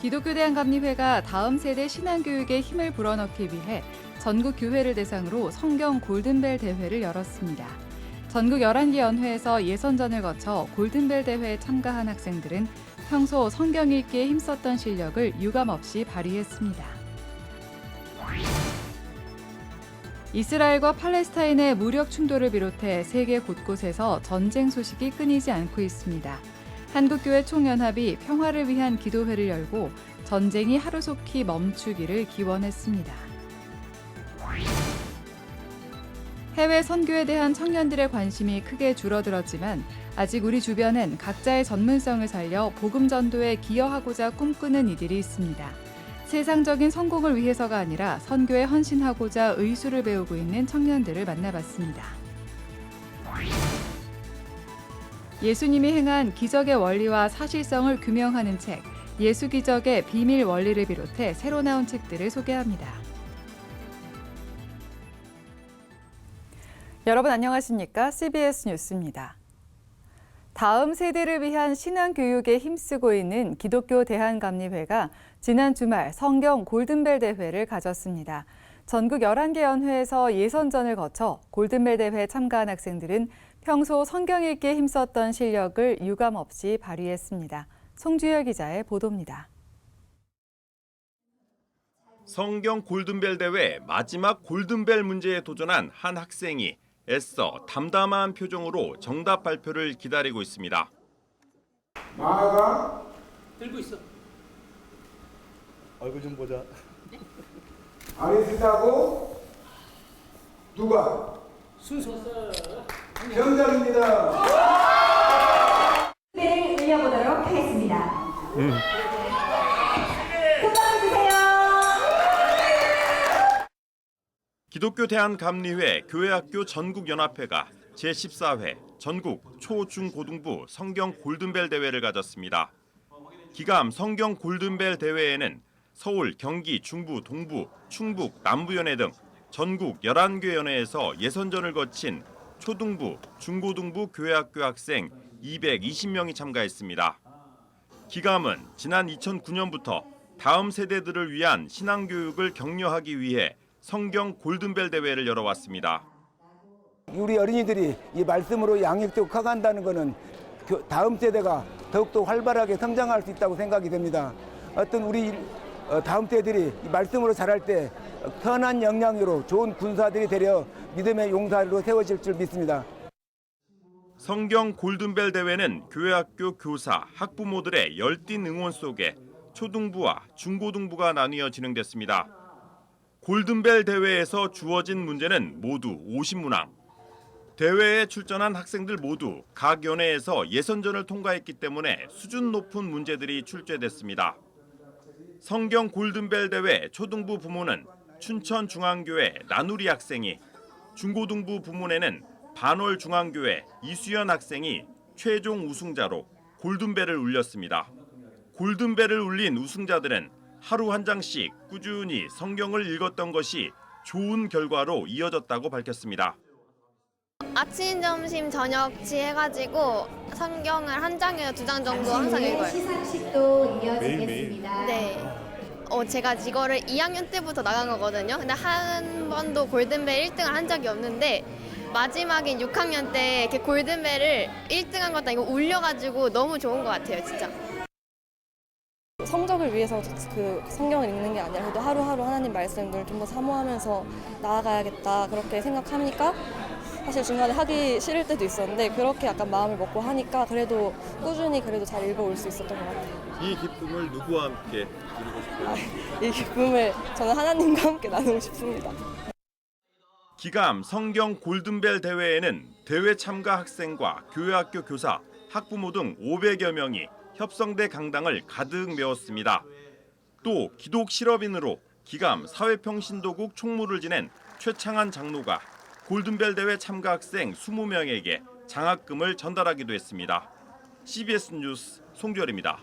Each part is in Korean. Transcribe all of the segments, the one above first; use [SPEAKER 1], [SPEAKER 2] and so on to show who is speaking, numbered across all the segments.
[SPEAKER 1] 기독교대한감리회가 다음 세대 신앙교육에 힘을 불어넣기 위해 전국 교회를 대상으로 성경 골든벨 대회를 열었습니다. 전국 11개 연회에서 예선전을 거쳐 골든벨 대회에 참가한 학생들은 평소 성경 읽기에 힘썼던 실력을 유감없이 발휘했습니다. 이스라엘과 팔레스타인의 무력 충돌을 비롯해 세계 곳곳에서 전쟁 소식이 끊이지 않고 있습니다. 한국교회 총연합이 평화를 위한 기도회를 열고 전쟁이 하루속히 멈추기를 기원했습니다. 해외 선교에 대한 청년들의 관심이 크게 줄어들었지만 아직 우리 주변엔 각자의 전문성을 살려 복음 전도에 기여하고자 꿈꾸는 이들이 있습니다. 세상적인 성공을 위해서가 아니라 선교에 헌신하고자 의수를 배우고 있는 청년들을 만나봤습니다. 예수님이 행한 기적의 원리와 사실성을 규명하는 책, 예수 기적의 비밀 원리를 비롯해 새로 나온 책들을 소개합니다. 여러분 안녕하십니까? CBS 뉴스입니다. 다음 세대를 위한 신앙교육에 힘쓰고 있는 기독교 대한감리회가 지난 주말 성경 골든벨 대회를 가졌습니다. 전국 11개 연회에서 예선전을 거쳐 골든벨 대회에 참가한 학생들은 평소 성경 읽기에 힘썼던 실력을 유감없이 발휘했습니다. 송주열 기자의 보도입니다.
[SPEAKER 2] 성경 골든벨 대회 마지막 골든벨 문제에 도전한 한 학생이 애써 담담한 표정으로 정답 발표를 기다리고 있습니다.
[SPEAKER 3] 마가
[SPEAKER 4] 들고 있어.
[SPEAKER 3] 얼굴 좀 보자. 아리스타고 누가?
[SPEAKER 4] 순서.
[SPEAKER 3] 정답입니다.
[SPEAKER 5] 를 올려보도록 하겠습니다. 금방 주세요.
[SPEAKER 2] 기독교 대한감리회 교회학교 전국연합회가 제14회 전국 초, 중, 고등부 성경 골든벨 대회를 가졌습니다. 기감 성경 골든벨 대회에는 서울, 경기, 중부, 동부, 충북, 남부연회 등 전국 11개 연회에서 예선전을 거친 초등부, 중고등부 교회학교 학생 220명이 참가했습니다. 기감은 지난 2009년부터 다음 세대들을 위한 신앙교육을 격려하기 위해 성경 골든벨 대회를 열어왔습니다.
[SPEAKER 6] 우리 어린이들이 이 말씀으로 양육되고 커간다는 것은 다음 세대가 더욱더 활발하게 성장할 수 있다고 생각이 됩니다. 어떤 우리 다음 세대들이 이 말씀으로 자랄 때 선한 역량으로 좋은 군사들이 되려 믿음의 용사로 세워질 줄 믿습니다.
[SPEAKER 2] 성경 골든벨 대회는 교회학교 교사, 학부모들의 열띤 응원 속에 초등부와 중고등부가 나뉘어 진행됐습니다. 골든벨 대회에서 주어진 문제는 모두 50문항. 대회에 출전한 학생들 모두 각 연회에서 예선전을 통과했기 때문에 수준 높은 문제들이 출제됐습니다. 성경 골든벨 대회 초등부 부문은 춘천중앙교회 나누리 학생이, 중고등부 부문에는 반월중앙교회 이수연 학생이 최종 우승자로 골든벨을 울렸습니다. 골든벨을 울린 우승자들은 하루 한 장씩 꾸준히 성경을 읽었던 것이 좋은 결과로 이어졌다고 밝혔습니다.
[SPEAKER 7] 아침, 점심, 저녁치 해가지고 성경을 한 장에서 2장 정도 항상 읽어요.
[SPEAKER 5] 시상식도 이어지겠습니다.
[SPEAKER 7] 네. 제가 이거를 2학년 때부터 나간 거거든요. 근데 한 번도 골든벨 1등을 한 적이 없는데 마지막인 6학년 때 이렇게 골든벨을 1등한 것도 이거 울려가지고 너무 좋은 것 같아요, 진짜.
[SPEAKER 8] 성적을 위해서 그 성경을 읽는 게 아니라 그래도 하루하루 하나님 말씀을 좀 더 사모하면서 나아가야겠다 그렇게 생각하니까 사실 중간에 하기 싫을 때도 있었는데 그렇게 약간 마음을 먹고 하니까 그래도 꾸준히 그래도 잘 읽어올 수 있었던 것 같아요.
[SPEAKER 2] 이 기쁨을 누구와 함께 누리고 싶어요?
[SPEAKER 8] 이 기쁨을 저는 하나님과 함께 나누고 싶습니다.
[SPEAKER 2] 기감 성경 골든벨 대회에는 대회 참가 학생과 교회학교 교사, 학부모 등 500여 명이 협성대 강당을 가득 메웠습니다. 또 기독 실업인으로 기감 사회평신도국 총무를 지낸 최창한 장로가 골든벨 대회 참가 학생 20명에게 장학금을 전달하기도 했습니다. CBS 뉴스 송주열입니다.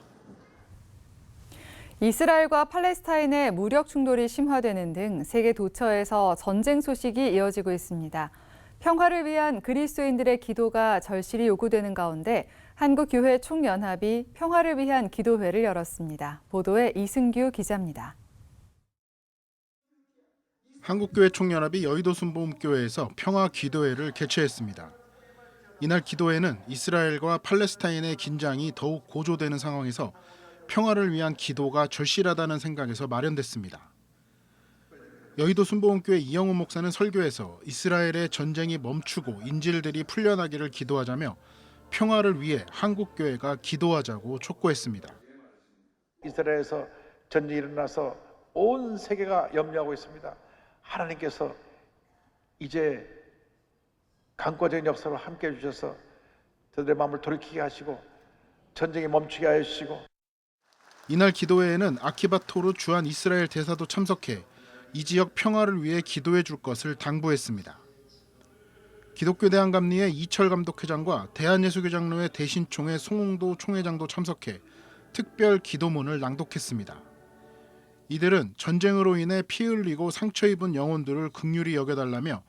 [SPEAKER 1] 이스라엘과 팔레스타인의 무력 충돌이 심화되는 등 세계 도처에서 전쟁 소식이 이어지고 있습니다. 평화를 위한 그리스도인들의 기도가 절실히 요구되는 가운데 한국교회 총연합이 평화를 위한 기도회를 열었습니다. 보도에 이승규 기자입니다.
[SPEAKER 4] 한국교회 총연합이 여의도 순복음교회에서 평화 기도회를 개최했습니다. 이날 기도회는 이스라엘과 팔레스타인의 긴장이 더욱 고조되는 상황에서 평화를 위한 기도가 절실하다는 생각에서 마련됐습니다. 여의도 순복음교회 이영훈 목사는 설교에서 이스라엘의 전쟁이 멈추고 인질들이 풀려나기를 기도하자며 평화를 위해 한국교회가 기도하자고 촉구했습니다.
[SPEAKER 9] 이스라엘에서 전쟁이 일어나서 온 세계가 염려하고 있습니다. 하나님께서 이제 강권적인 역사로 함께해 주셔서 저들의 마음을 돌이키게 하시고 전쟁이 멈추게 하여 주시고.
[SPEAKER 4] 이날 기도회에는 아키바토르 주한 이스라엘 대사도 참석해 이 지역 평화를 위해 기도해 줄 것을 당부했습니다. 기독교 대한감리회 이철 감독회장과 대한예수교장로회 대신총회 송홍도 총회장도 참석해 특별 기도문을 낭독했습니다. 이들은 전쟁으로 인해 피 흘리고 상처 입은 영혼들을 긍휼히 여겨달라며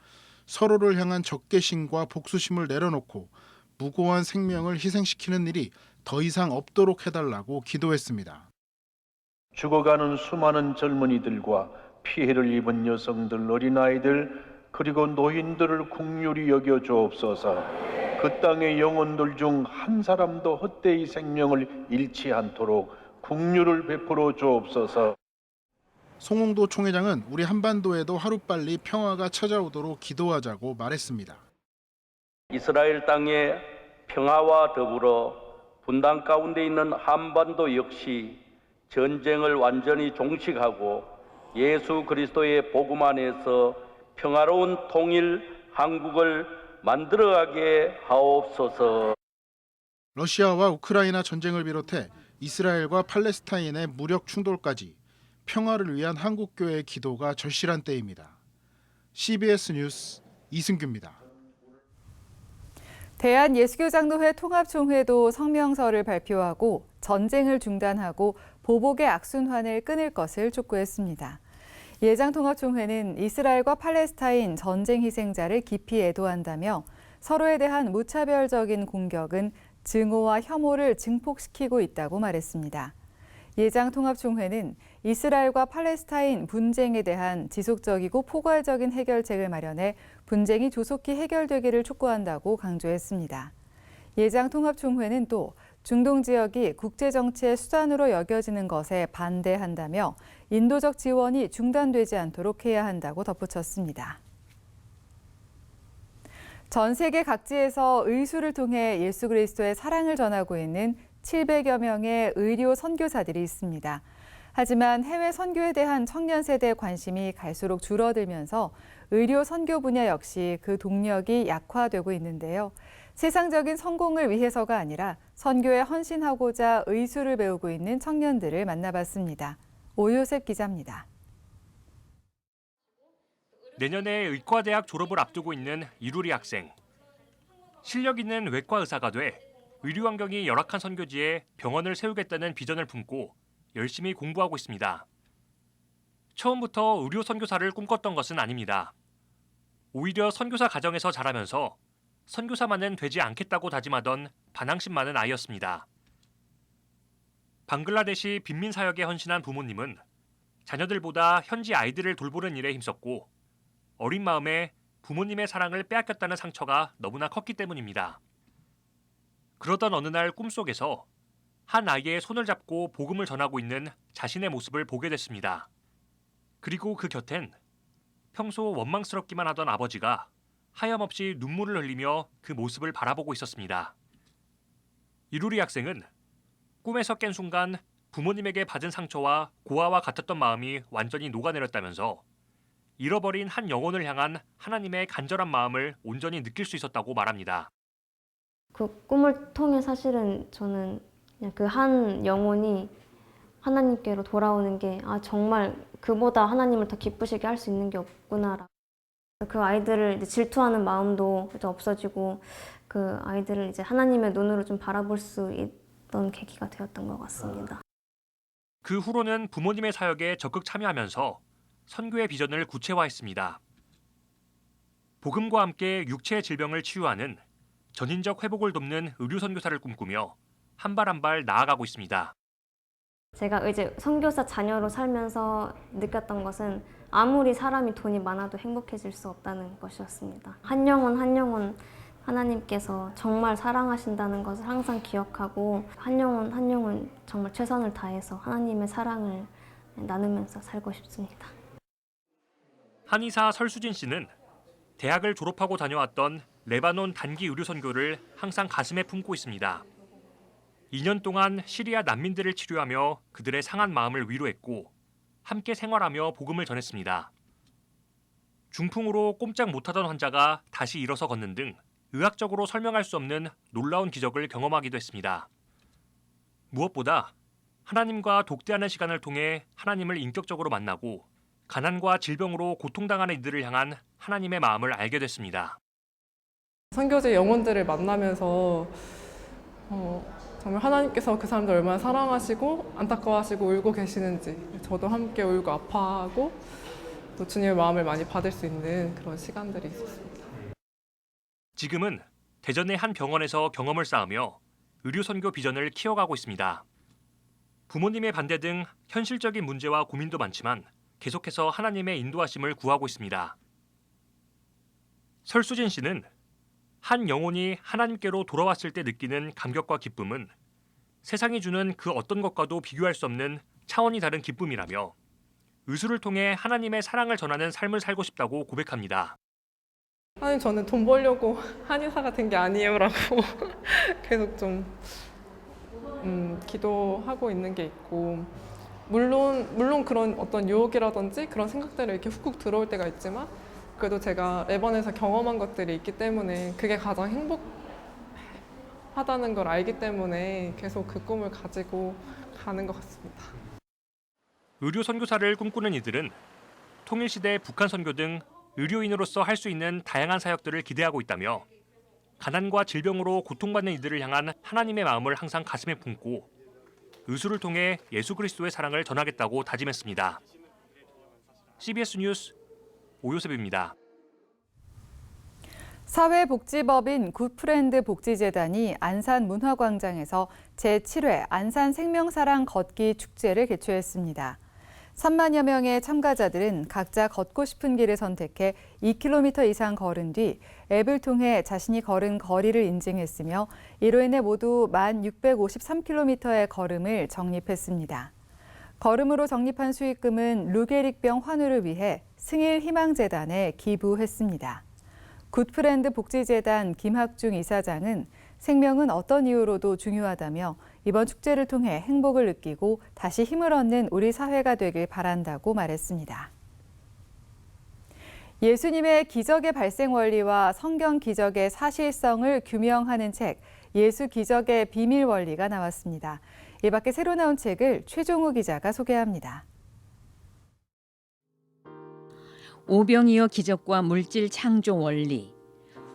[SPEAKER 4] 서로를 향한 적개심과 복수심을 내려놓고 무고한 생명을 희생시키는 일이 더 이상 없도록 해달라고 기도했습니다.
[SPEAKER 10] 죽어가는 수많은 젊은이들과 피해를 입은 여성들, 어린아이들, 그리고 노인들을 긍휼히 여겨 주옵소서. 그 땅의 영혼들 중 한 사람도 헛되이 생명을 잃지 않도록 긍휼을 베풀어 주옵소서.
[SPEAKER 4] 송홍도 총회장은 우리 한반도에도 하루빨리 평화가 찾아오도록 기도하자고 말했습니다.
[SPEAKER 10] 이스라엘 땅의 평화와 더불어 분단 가운데 있는 한반도 역시 전쟁을 완전히 종식하고 예수 그리스도의 복음 안에서 평화로운 통일 한국을 만들어가게 하옵소서.
[SPEAKER 4] 러시아와 우크라이나 전쟁을 비롯해 이스라엘과 팔레스타인의 무력 충돌까지 평화를 위한 한국교회의 기도가 절실한 때입니다. CBS 뉴스 이승규입니다.
[SPEAKER 1] 대한예수교장로회 통합총회도 성명서를 발표하고 전쟁을 중단하고 보복의 악순환을 끊을 것을 촉구했습니다. 예장통합총회는 이스라엘과 팔레스타인 전쟁 희생자를 깊이 애도한다며 서로에 대한 무차별적인 공격은 증오와 혐오를 증폭시키고 있다고 말했습니다. 예장통합총회는 이스라엘과 팔레스타인 분쟁에 대한 지속적이고 포괄적인 해결책을 마련해 분쟁이 조속히 해결되기를 촉구한다고 강조했습니다. 예장통합총회는 또 중동 지역이 국제정치의 수단으로 여겨지는 것에 반대한다며 인도적 지원이 중단되지 않도록 해야 한다고 덧붙였습니다. 전 세계 각지에서 의수를 통해 예수 그리스도의 사랑을 전하고 있는 700여 명의 의료 선교사들이 있습니다. 하지만 해외 선교에 대한 청년 세대의 관심이 갈수록 줄어들면서 의료 선교 분야 역시 그 동력이 약화되고 있는데요. 세상적인 성공을 위해서가 아니라 선교에 헌신하고자 의수를 배우고 있는 청년들을 만나봤습니다. 오요셉 기자입니다.
[SPEAKER 11] 내년에 의과대학 졸업을 앞두고 있는 이루리 학생. 실력 있는 외과 의사가 돼 의료 환경이 열악한 선교지에 병원을 세우겠다는 비전을 품고 열심히 공부하고 있습니다. 처음부터 의료 선교사를 꿈꿨던 것은 아닙니다. 오히려 선교사 가정에서 자라면서 선교사만은 되지 않겠다고 다짐하던 반항심 많은 아이였습니다. 방글라데시 빈민 사역에 헌신한 부모님은 자녀들보다 현지 아이들을 돌보는 일에 힘썼고 어린 마음에 부모님의 사랑을 빼앗겼다는 상처가 너무나 컸기 때문입니다. 그러던 어느 날 꿈속에서 한 아이의 손을 잡고 복음을 전하고 있는 자신의 모습을 보게 됐습니다. 그리고 그 곁엔 평소 원망스럽기만 하던 아버지가 하염없이 눈물을 흘리며 그 모습을 바라보고 있었습니다. 이루리 학생은 꿈에서 깬 순간 부모님에게 받은 상처와 고아와 같았던 마음이 완전히 녹아내렸다면서 잃어버린 한 영혼을 향한 하나님의 간절한 마음을 온전히 느낄 수 있었다고 말합니다.
[SPEAKER 12] 그 꿈을 통해 사실은 저는 그냥 그 한 영혼이 하나님께로 돌아오는 게 정말 그보다 하나님을 더 기쁘시게 할 수 있는 게 없구나. 그 아이들을 이제 질투하는 마음도 이제 없어지고 그 아이들을 이제 하나님의 눈으로 좀 바라볼 수 있던 계기가 되었던 것 같습니다.
[SPEAKER 11] 그 후로는 부모님의 사역에 적극 참여하면서 선교의 비전을 구체화했습니다. 복음과 함께 육체의 질병을 치유하는 전인적 회복을 돕는 의료 선교사를 꿈꾸며 한 발 한 발 나아가고 있습니다.
[SPEAKER 12] 제가 이제 선교사 자녀로 살면서 느꼈던 것은 아무리 사람이 돈이 많아도 행복해질 수 없다는 것이었습니다. 한 영혼 한 영혼 하나님께서 정말 사랑하신다는 것을 항상 기억하고 한 영혼 한 영혼 정말 최선을 다해서 하나님의 사랑을 나누면서 살고 싶습니다.
[SPEAKER 11] 한의사 설수진 씨는 대학을 졸업하고 다녀왔던 레바논 단기 의료 선교를 항상 가슴에 품고 있습니다. 2년 동안 시리아 난민들을 치료하며 그들의 상한 마음을 위로했고 함께 생활하며 복음을 전했습니다. 중풍으로 꼼짝 못하던 환자가 다시 일어서 걷는 등 의학적으로 설명할 수 없는 놀라운 기적을 경험하기도 했습니다. 무엇보다 하나님과 독대하는 시간을 통해 하나님을 인격적으로 만나고 가난과 질병으로 고통당하는 이들을 향한 하나님의 마음을 알게 됐습니다.
[SPEAKER 13] 선교제 영혼들을 만나면서 정말 하나님께서 그 사람들 얼마나 사랑하시고 안타까워하시고 울고 계시는지 저도 함께 울고 아파하고 또 주님의 마음을 많이 받을 수 있는 그런 시간들이 있었습니다.
[SPEAKER 11] 지금은 대전의 한 병원에서 경험을 쌓으며 의료 선교 비전을 키워가고 있습니다. 부모님의 반대 등 현실적인 문제와 고민도 많지만 계속해서 하나님의 인도하심을 구하고 있습니다. 설수진 씨는 한 영혼이 하나님께로 돌아왔을 때 느끼는 감격과 기쁨은 세상이 주는 그 어떤 것과도 비교할 수 없는 차원이 다른 기쁨이라며 의술을 통해 하나님의 사랑을 전하는 삶을 살고 싶다고 고백합니다.
[SPEAKER 13] 하나님, 저는 돈 벌려고 한의사가 된 게 아니에요라고 계속 좀 기도하고 있는 게 있고 물론 그런 어떤 유혹이라든지 그런 생각들이 이렇게 훅훅 들어올 때가 있지만 그래도 제가 레번에서 경험한 것들이 있기 때문에 그게 가장 행복하다는 걸 알기 때문에 계속 그 꿈을 가지고 가는 것 같습니다.
[SPEAKER 11] 의료 선교사를 꿈꾸는 이들은 통일시대 북한 선교 등 의료인으로서 할 수 있는 다양한 사역들을 기대하고 있다며 가난과 질병으로 고통받는 이들을 향한 하나님의 마음을 항상 가슴에 품고 의술을 통해 예수 그리스도의 사랑을 전하겠다고 다짐했습니다. CBS 뉴스 오요셉입니다.
[SPEAKER 1] 사회복지법인 굿프렌드 복지재단이 안산문화광장에서 제7회 안산생명사랑 걷기 축제를 개최했습니다. 3만여 명의 참가자들은 각자 걷고 싶은 길을 선택해 2km 이상 걸은 뒤 앱을 통해 자신이 걸은 거리를 인증했으며 이로 인해 모두 1,653km의 걸음을 적립했습니다. 걸음으로 적립한 수익금은 루게릭병 환우를 위해 승일희망재단에 기부했습니다. 굿프렌드 복지재단 김학중 이사장은 생명은 어떤 이유로도 중요하다며 이번 축제를 통해 행복을 느끼고 다시 힘을 얻는 우리 사회가 되길 바란다고 말했습니다. 예수님의 기적의 발생 원리와 성경 기적의 사실성을 규명하는 책 예수 기적의 비밀 원리가 나왔습니다. 이 밖에 새로 나온 책을 최종우 기자가 소개합니다.
[SPEAKER 14] 오병이어 기적과 물질 창조 원리.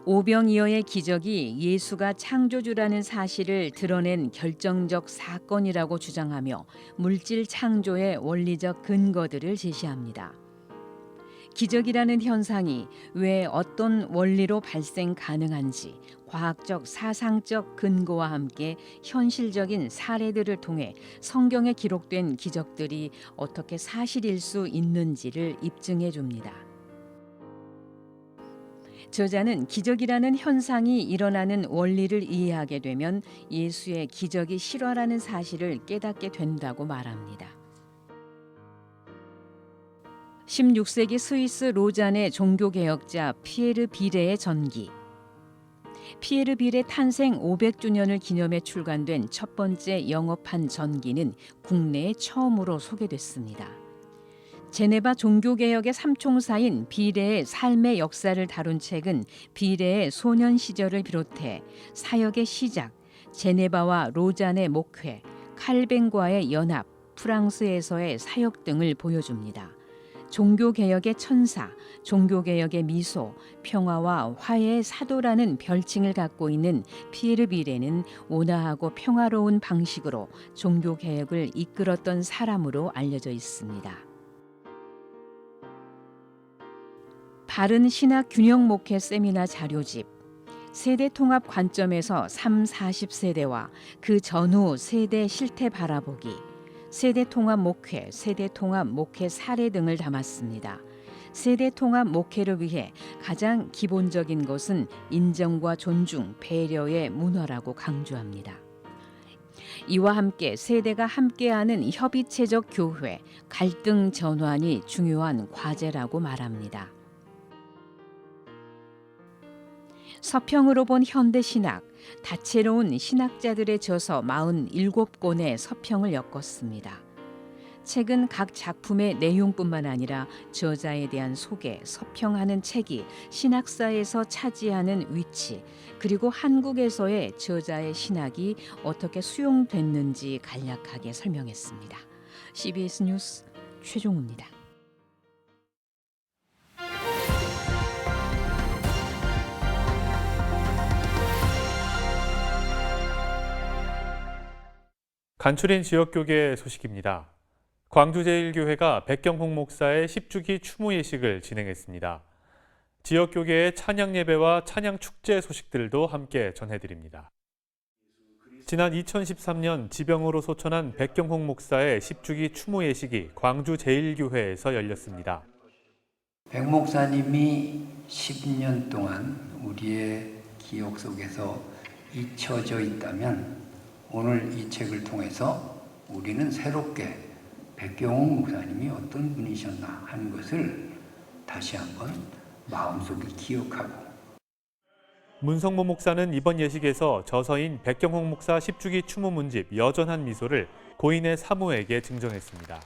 [SPEAKER 14] 오병이어의 기적이 예수가 창조주라는 사실을 드러낸 결정적 사건이라고 주장하며 물질 창조의 원리적 근거들을 제시합니다. 기적이라는 현상이 왜 어떤 원리로 발생 가능한지 과학적 사상적 근거와 함께 현실적인 사례들을 통해 성경에 기록된 기적들이 어떻게 사실일 수 있는지를 입증해 줍니다. 저자는 기적이라는 현상이 일어나는 원리를 이해하게 되면 예수의 기적이 실화라는 사실을 깨닫게 된다고 말합니다. 16세기 스위스 로잔의 종교개혁자 피에르 비레의 전기. 피에르 비레 탄생 500주년을 기념해 출간된 첫 번째 영어판 전기는 국내에 처음으로 소개됐습니다. 제네바 종교개혁의 삼총사인 비레의 삶의 역사를 다룬 책은 비레의 소년 시절을 비롯해 사역의 시작, 제네바와 로잔의 목회, 칼뱅과의 연합, 프랑스에서의 사역 등을 보여줍니다. 종교개혁의 천사, 종교개혁의 미소, 평화와 화해의 사도라는 별칭을 갖고 있는 피에르 비레는 온화하고 평화로운 방식으로 종교개혁을 이끌었던 사람으로 알려져 있습니다. 바른 신학 균형 목회 세미나 자료집, 세대 통합 관점에서 3, 40세대와 그 전후 세대 실태 바라보기, 세대 통합 목회, 세대 통합 목회 사례 등을 담았습니다. 세대 통합 목회를 위해 가장 기본적인 것은 인정과 존중, 배려의 문화라고 강조합니다. 이와 함께 세대가 함께하는 협의체적 교회, 갈등 전환이 중요한 과제라고 말합니다. 서평으로 본 현대신학, 다채로운 신학자들의 저서 47권의 서평을 엮었습니다. 책은 각 작품의 내용뿐만 아니라 저자에 대한 소개, 서평하는 책이 신학사에서 차지하는 위치, 그리고 한국에서의 저자의 신학이 어떻게 수용됐는지 간략하게 설명했습니다. CBS 뉴스 최종우입니다.
[SPEAKER 15] 간추린 지역교계 소식입니다. 광주제일교회가 백경홍 목사의 10주기 추모 예식을 진행했습니다. 지역교계의 찬양예배와 찬양축제 소식들도 함께 전해드립니다. 지난 2013년 지병으로 소천한 백경홍 목사의 10주기 추모 예식이 광주제일교회에서 열렸습니다.
[SPEAKER 3] 백 목사님이 10년 동안 우리의 기억 속에서 잊혀져 있다면 오늘 이 책을 통해서 우리는 새롭게 백경홍 목사님이 어떤 분이셨나 하는 것을 다시 한번 마음속에 기억하고.
[SPEAKER 15] 문성모 목사는 이번 예식에서 저서인 백경홍 목사 10주기 추모 문집 여전한 미소를 고인의 사모에게 증정했습니다.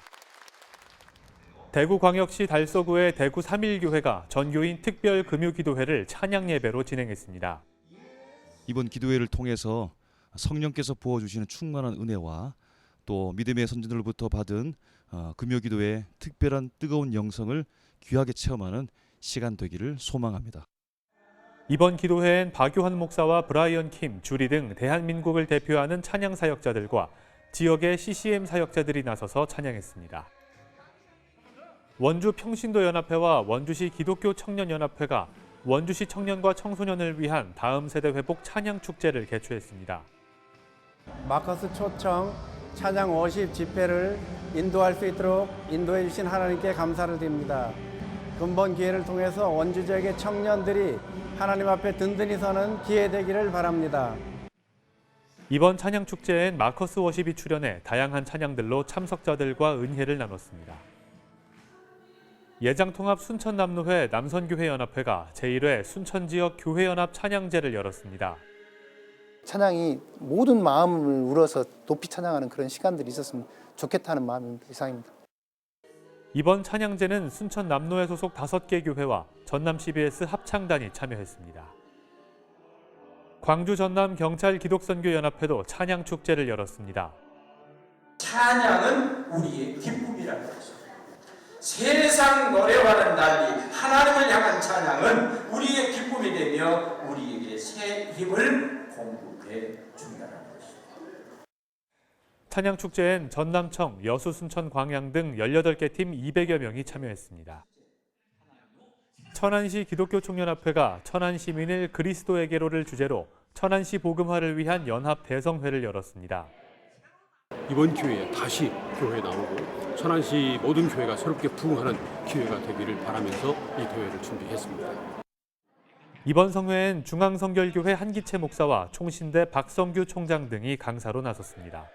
[SPEAKER 15] 대구광역시 달서구의 대구 3.1교회가 전교인 특별 금요기도회를 찬양예배로 진행했습니다.
[SPEAKER 16] 이번 기도회를 통해서 성령께서 부어주시는 충만한 은혜와 또 믿음의 선진들로부터 받은 금요기도의 특별한 뜨거운 영성을 귀하게 체험하는 시간 되기를 소망합니다.
[SPEAKER 15] 이번 기도회엔 박유한 목사와 브라이언 킴, 주리 등 대한민국을 대표하는 찬양 사역자들과 지역의 CCM 사역자들이 나서서 찬양했습니다. 원주 평신도연합회와 원주시 기독교 청년연합회가 원주시 청년과 청소년을 위한 다음 세대 회복 찬양 축제를 개최했습니다.
[SPEAKER 17] 마커스 초청 찬양 워십 집회를 인도할 수 있도록 인도해 주신 하나님께 감사를 드립니다. 근본 기회를 통해서 원주 지역의 청년들이 하나님 앞에 든든히 서는 기회 되기를 바랍니다.
[SPEAKER 15] 이번 찬양 축제엔 마커스 워십이 출연해 다양한 찬양들로 참석자들과 은혜를 나눴습니다. 예장통합 순천남로회 남선교회연합회가 제1회 순천지역 교회연합 찬양제를 열었습니다.
[SPEAKER 18] 찬양이 모든 마음을 우러서 높이 찬양하는 그런 시간들이 있었으면 좋겠다는 마음이 이상입니다.
[SPEAKER 15] 이번 찬양제는 순천 남로회 소속 5개 교회와 전남 CBS 합창단이 참여했습니다. 광주 전남 경찰 기독선교연합회도 찬양 축제를 열었습니다.
[SPEAKER 19] 찬양은 우리의 기쁨이라는 것이죠. 세상 노래와는 달리 하나님을 향한 찬양은 우리의 기쁨이 되며 우리에게 새 힘을 공급해 준다는 것입니다.
[SPEAKER 15] 찬양 축제엔 전남청, 여수, 순천, 광양 등 18개 팀 200여 명이 참여했습니다. 천안시 기독교 총연합회가 천안 시민을 그리스도에게로를 주제로 천안시 복음화를 위한 연합 대성회를 열었습니다.
[SPEAKER 20] 이번 기회에 다시 교회에 나오고 천안시 모든 교회가 새롭게 부흥하는 기회가 되기를 바라면서 이 대회를 준비했습니다.
[SPEAKER 15] 이번 성회엔 중앙성결교회 한기채 목사와 총신대 박성규 총장 등이 강사로 나섰습니다.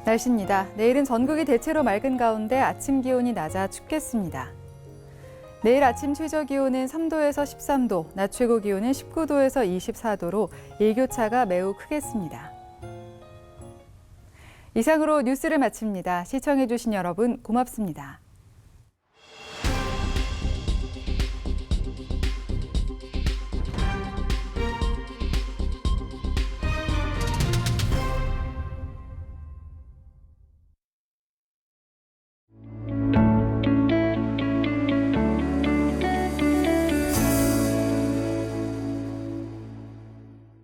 [SPEAKER 1] 날씨입니다. 내일은 전국이 대체로 맑은 가운데 아침 기온이 낮아 춥겠습니다. 내일 아침 최저 기온은 3도에서 13도, 낮 최고 기온은 19도에서 24도로 일교차가 매우 크겠습니다. 이상으로 뉴스를 마칩니다. 시청해주신 여러분 고맙습니다.